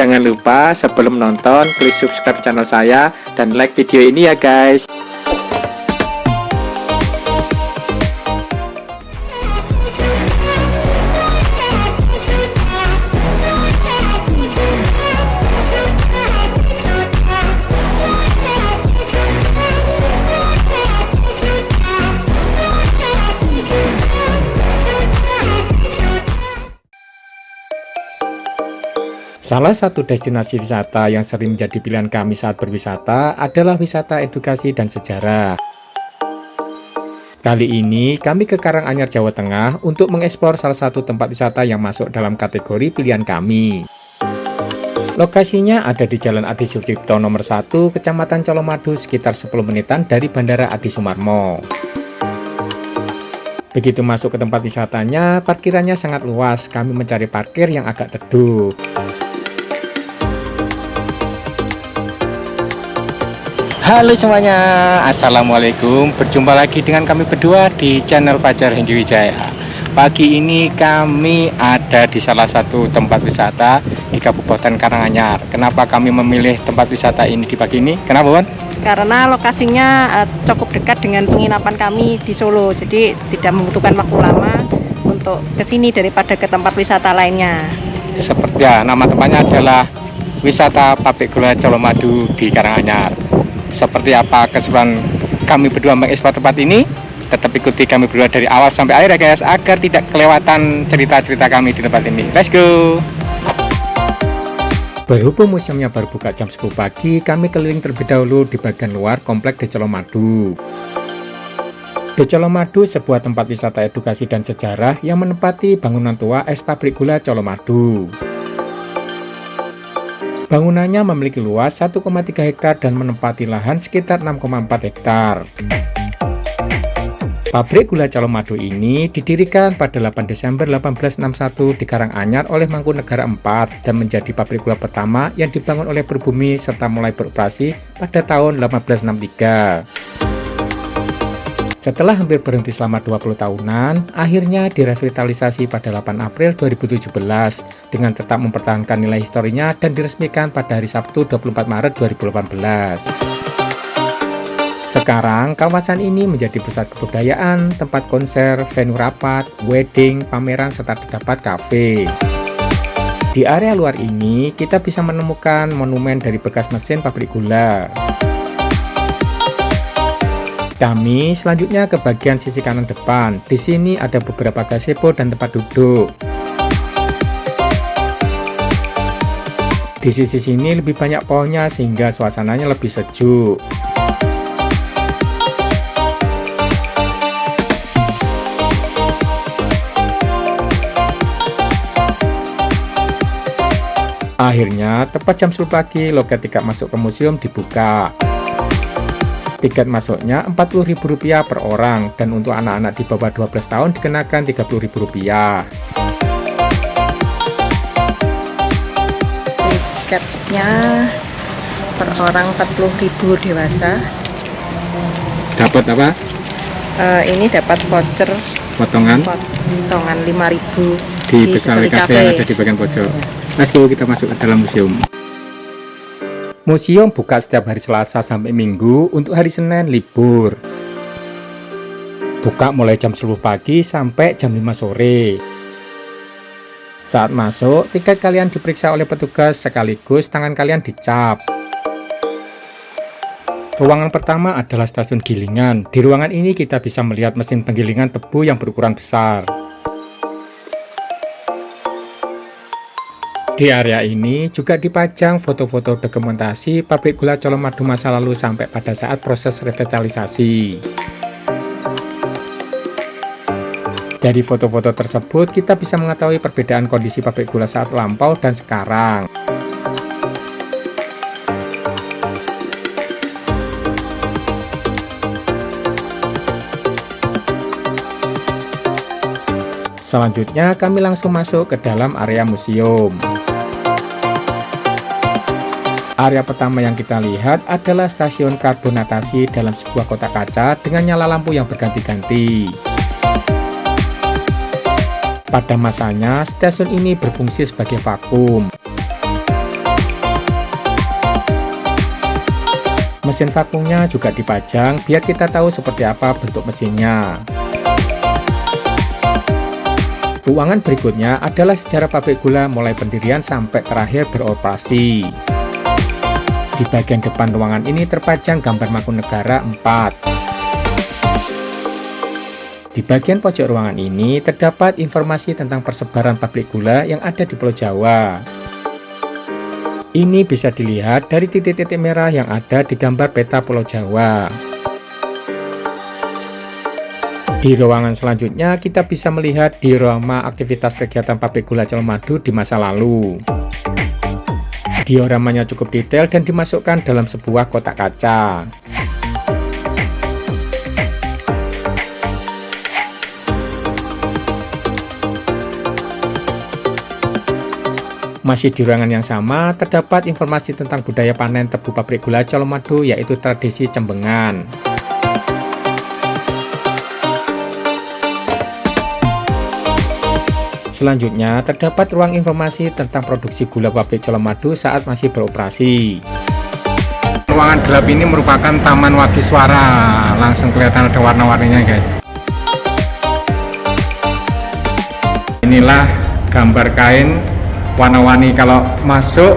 Jangan lupa sebelum nonton klik subscribe channel saya dan like video ini ya guys. Salah satu destinasi wisata yang sering menjadi pilihan kami saat berwisata adalah wisata edukasi dan sejarah. Kali ini kami ke Karanganyar, Jawa Tengah untuk mengeksplor salah satu tempat wisata yang masuk dalam kategori pilihan kami. Lokasinya ada di Jalan Adi Sucipto nomor 1, Kecamatan Colomadu, sekitar 10 menitan dari Bandara Adi Sumarmo. Begitu masuk ke tempat wisatanya, parkirannya sangat luas. Kami mencari parkir yang agak teduh. Halo semuanya, assalamualaikum. Berjumpa lagi dengan kami berdua di channel Fajar Hengki Wijaya. Pagi ini kami ada di salah satu tempat wisata di Kabupaten Karanganyar. Kenapa kami memilih tempat wisata ini di pagi ini? Kenapa, Wan? Karena lokasinya cukup dekat dengan penginapan kami di Solo, jadi tidak membutuhkan waktu lama untuk kesini daripada ke tempat wisata lainnya. Seperti ya, nama tempatnya adalah Wisata Pabrik Gula Colomadu di Karanganyar. Seperti apa keseruan kami berdua mengeksplor tempat ini? Tetap ikuti kami berdua dari awal sampai akhir ya guys, agar tidak kelewatan cerita-cerita kami di tempat ini. Let's go! Berhubung museumnya baru buka jam 10 pagi, kami keliling terlebih dahulu di bagian luar komplek De Colomadu. De Colomadu sebuah tempat wisata edukasi dan sejarah yang menempati bangunan tua eks pabrik gula Colomadu. Bangunannya memiliki luas 1,3 hektar dan menempati lahan sekitar 6,4 hektar. Pabrik gula Colomadu ini didirikan pada 8 Desember 1861 di Karanganyar oleh Mangkunegara IV dan menjadi pabrik gula pertama yang dibangun oleh pribumi serta mulai beroperasi pada tahun 1863. Setelah hampir berhenti selama 20 tahunan, akhirnya direvitalisasi pada 8 April 2017 dengan tetap mempertahankan nilai historinya dan diresmikan pada hari Sabtu 24 Maret 2018. Sekarang, kawasan ini menjadi pusat kebudayaan, tempat konser, venue rapat, wedding, pameran, serta terdapat kafe. Di area luar ini, kita bisa menemukan monumen dari bekas mesin pabrik gula. Kami selanjutnya ke bagian sisi kanan depan. Di sini ada beberapa gazebo dan tempat duduk. Di sisi sini lebih banyak pohonnya sehingga suasananya lebih sejuk. Akhirnya, tepat jam 10 pagi, loket tiket masuk ke museum dibuka. Tiket masuknya Rp40.000 per orang dan untuk anak-anak di bawah 12 tahun dikenakan Rp30.000. Tiketnya per orang Rp40.000 dewasa. Dapat apa? Ini dapat voucher Potongan Rp5.000 di Besari Cafe yang ada di bagian pojok. Let's go, kita masuk ke dalam museum. Museum buka setiap hari Selasa sampai Minggu, untuk hari Senin libur. Buka mulai jam 10 pagi sampai jam 5 sore. Saat masuk, tiket kalian diperiksa oleh petugas sekaligus tangan kalian dicap. Ruangan pertama adalah stasiun gilingan. Di ruangan ini kita bisa melihat mesin penggilingan tebu yang berukuran besar. Di area ini juga dipajang foto-foto dokumentasi pabrik gula Colomadu masa lalu sampai pada saat proses revitalisasi. Dari foto-foto tersebut kita bisa mengetahui perbedaan kondisi pabrik gula saat lampau dan sekarang. Selanjutnya kami langsung masuk ke dalam area museum. Area pertama yang kita lihat adalah stasiun karbonatasi dalam sebuah kotak kaca dengan nyala lampu yang berganti-ganti. Pada masanya, stasiun ini berfungsi sebagai vakum. Mesin vakumnya juga dipajang biar kita tahu seperti apa bentuk mesinnya. Ruangan berikutnya adalah sejarah pabrik gula mulai pendirian sampai terakhir beroperasi. Di bagian depan ruangan ini terpajang gambar Mangkunegara 4. Di bagian pojok ruangan ini terdapat informasi tentang persebaran pabrik gula yang ada di Pulau Jawa. Ini bisa dilihat dari titik-titik merah yang ada di gambar peta Pulau Jawa. Di ruangan selanjutnya kita bisa melihat diorama aktivitas kegiatan pabrik gula Colomadu di masa lalu. Dioramanya cukup detail dan dimasukkan dalam sebuah kotak kaca. Masih di ruangan yang sama, terdapat informasi tentang budaya panen tebu pabrik gula Colomadu, yaitu tradisi cembengan. Selanjutnya, terdapat ruang informasi tentang produksi gula pabrik Colomadu saat masih beroperasi. Ruangan gelap ini merupakan Taman Wagiswara. Langsung kelihatan ada warna-warninya, guys. Inilah gambar kain warna-warni, kalau masuk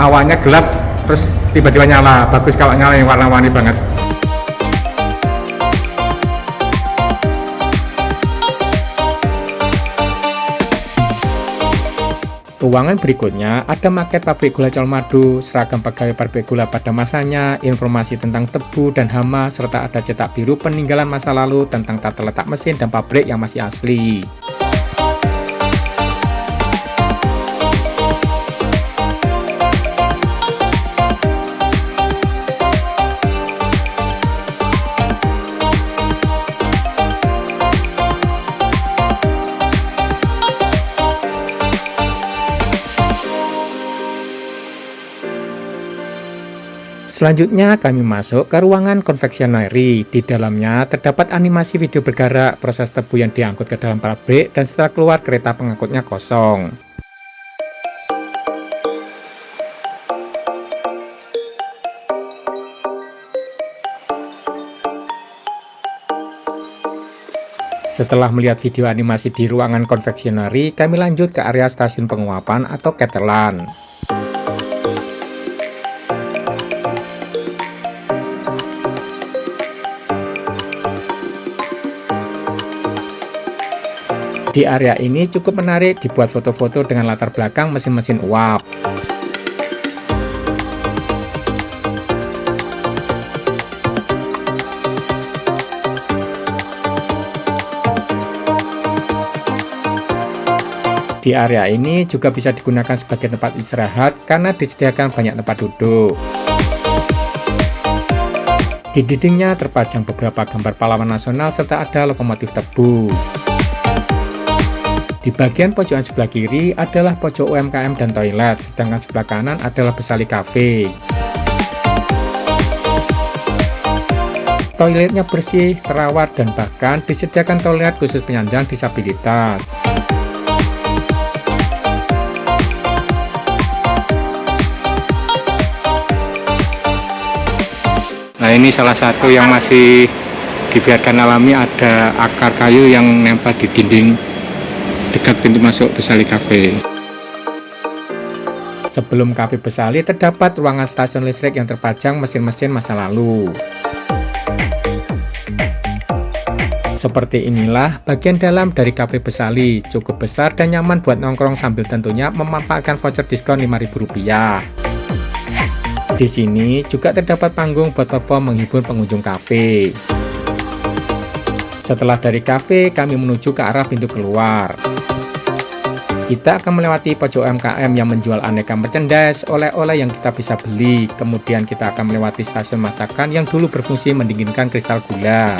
awalnya gelap terus tiba-tiba nyala. Bagus kalau nyala yang warna-warni banget. Ruangan berikutnya ada maket pabrik gula Colomadu, seragam pegawai pabrik gula pada masanya, informasi tentang tebu dan hama, serta ada cetak biru peninggalan masa lalu tentang tata letak mesin dan pabrik yang masih asli. Selanjutnya kami masuk ke ruangan konveksioneri. Di dalamnya terdapat animasi video bergerak, proses tebu yang diangkut ke dalam pabrik, dan setelah keluar kereta pengangkutnya kosong. Setelah melihat video animasi di ruangan konveksioneri, kami lanjut ke area stasiun penguapan atau ketelan. Di area ini cukup menarik dibuat foto-foto dengan latar belakang mesin-mesin uap. Di area ini juga bisa digunakan sebagai tempat istirahat karena disediakan banyak tempat duduk. Di dindingnya terpajang beberapa gambar pahlawan nasional serta ada lokomotif tebu. Di bagian pojokan sebelah kiri adalah pojok UMKM dan toilet, sedangkan sebelah kanan adalah Besali Cafe. Toiletnya bersih, terawat, dan bahkan disediakan toilet khusus penyandang disabilitas. Nah, ini salah satu yang masih dibiarkan alami, ada akar kayu yang nempel di dinding dekat pintu masuk Besali Cafe. Sebelum Cafe Besali terdapat ruangan stasiun listrik yang terpajang mesin-mesin masa lalu. Seperti inilah bagian dalam dari Cafe Besali, cukup besar dan nyaman buat nongkrong sambil tentunya memanfaatkan voucher diskon Rp5.000. Di sini juga terdapat panggung buat perform menghibur pengunjung kafe. Setelah dari kafe, kami menuju ke arah pintu keluar. Kita akan melewati pojok UMKM yang menjual aneka merchandise, oleh-oleh yang kita bisa beli. Kemudian kita akan melewati stasiun masakan yang dulu berfungsi mendinginkan kristal gula.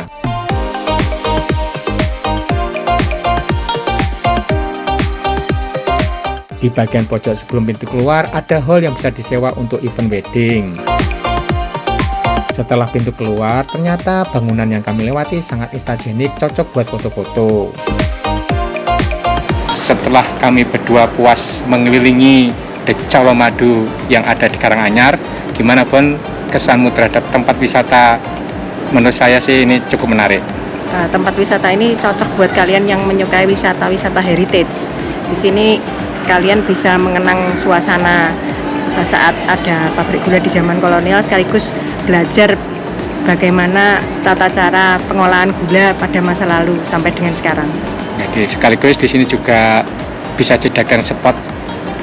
Di bagian pojok sebelum pintu keluar ada hall yang bisa disewa untuk event wedding. Setelah pintu keluar, ternyata bangunan yang kami lewati sangat instagenik, cocok buat foto-foto. Setelah kami berdua puas mengelilingi The Colomadu yang ada di Karanganyar, gimana pun kesanmu terhadap tempat wisata? Menurut saya sih ini cukup menarik. Nah, tempat wisata ini cocok buat kalian yang menyukai wisata-wisata heritage. Di sini kalian bisa mengenang suasana saat ada pabrik gula di zaman kolonial, sekaligus belajar bagaimana tata cara pengolahan gula pada masa lalu sampai dengan sekarang. Jadi sekaligus di sini juga bisa jadikan spot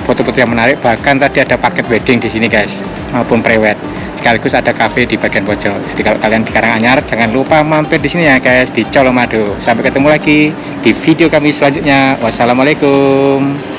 foto-foto yang menarik. Bahkan tadi ada paket wedding di sini guys, maupun prewed. Sekaligus ada cafe di bagian pojok. Jadi kalau kalian di Karanganyar jangan lupa mampir di sini ya guys, di Colomadu. Sampai ketemu lagi di video kami selanjutnya. Wassalamualaikum.